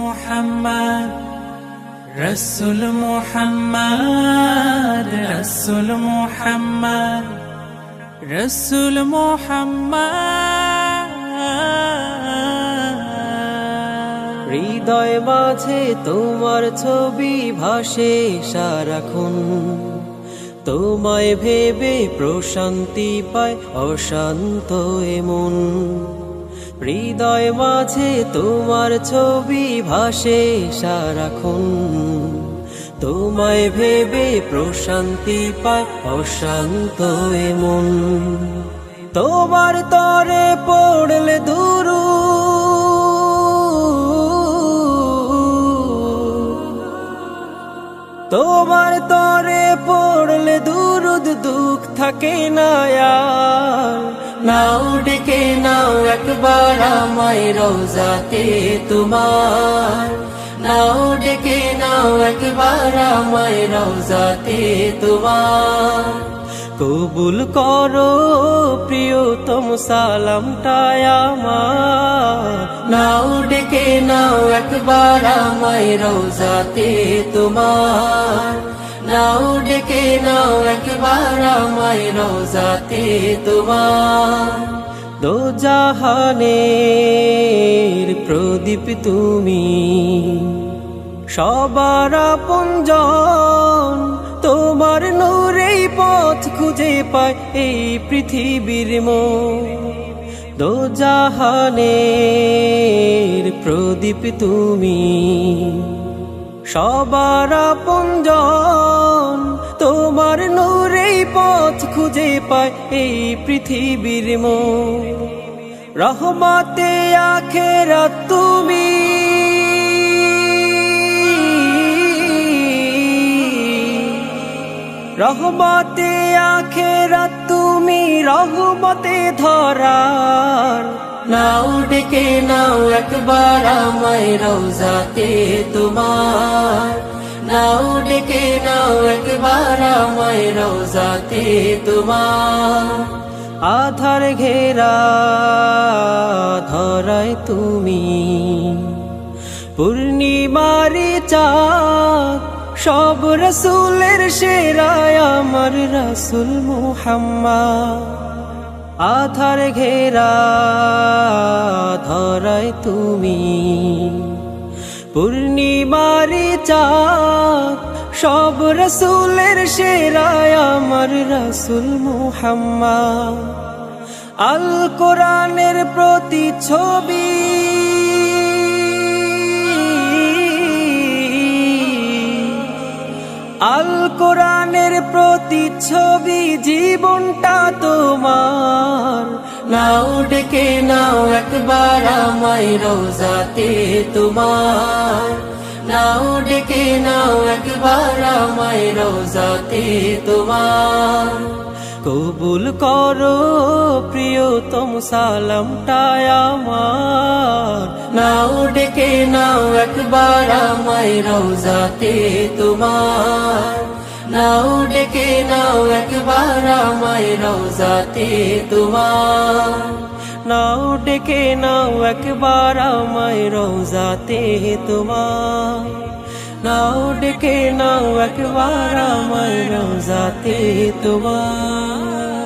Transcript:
মুহাম্মদ রসুল মুহাম্মদ রসুল মুহাম্মদ রসুল মুহাম্মদ। হৃদয় মাঝে তোমার ছবি ভাসে সারাক্ষণ, তোমায় ভেবে প্রশান্তি পায় অশান্ত মন। হৃদয় মাঝে তোমার ছবি ভাসে সারাক্ষণ, তোমায় ভেবে প্রশান্তি পায় অশান্ত মন। তোমার তরে পড়লে তোমার তরে পড়লে দুরুদ দুঃখ থাকে না আর। নাও ডেকে নাও একবার আমায় রওজাতে তোমার, নাও ডেকে নাও একবার আমায় রওজাতে তোমার। কবুল করো প্রিয়তম সালামটা আমার, নাও ডেকে নাও একবার আমায় রওজাতে তোমার, নাও ডেকে নাও একবার আমায় রওজাতে তোমার। দো জাহানের প্রদীপ তুমি, সবার আপনজন, তোমার নূরেই পথ খুঁজে পায় এই পৃথিবীর মন। দো জাহানের প্রদীপ তুমি, সবার আপনজন, তোমার নূরেই পথ খুঁজে পায় এই পৃথিবীর মন। রহমতে আখেরাত তুমি, রহমতে আখেরাত তুমি, রহমতে ধরার। নাও ডেকে নাও একবার আমায় রওজাতে তোমার, নাও ডেকে নাও একবার আমায় রওজাতে তোমার। আধার ঘেরা ধরায় তুমি, পূর্ণিমারি চাঁদ, সব রসুলের সেরায় আমার রসুল মুহাম্মদ। আধার ঘেরা ধরায় তুমি, পূর্ণিমারি চাঁদ, সব রসুলের সেরায় আমার রসুল মুহাম্মদ। আল কোরআনের প্রতিচ্ছবি, আল কোরআনের প্রতিচ্ছবি, জীবনটা তোমার। নাও ডেকে নাও একবার আমায় রওজাতে তোমার, নাও ডেকে নাও একবার আমায় রওজাতে তোমার। কবুল করো প্রিয়তম সালামটা আমার, নাও ডেকে নাও একবার আমায় রওজাতে তোমার, নাও ডেকে নাও একবার আমায় রওজাতে তোমার। নাও ডেকে নাও একবার আমায় রওজাতে তোমার, নাও ডেকে নাও একবার আমায় রওজাতে তোমার।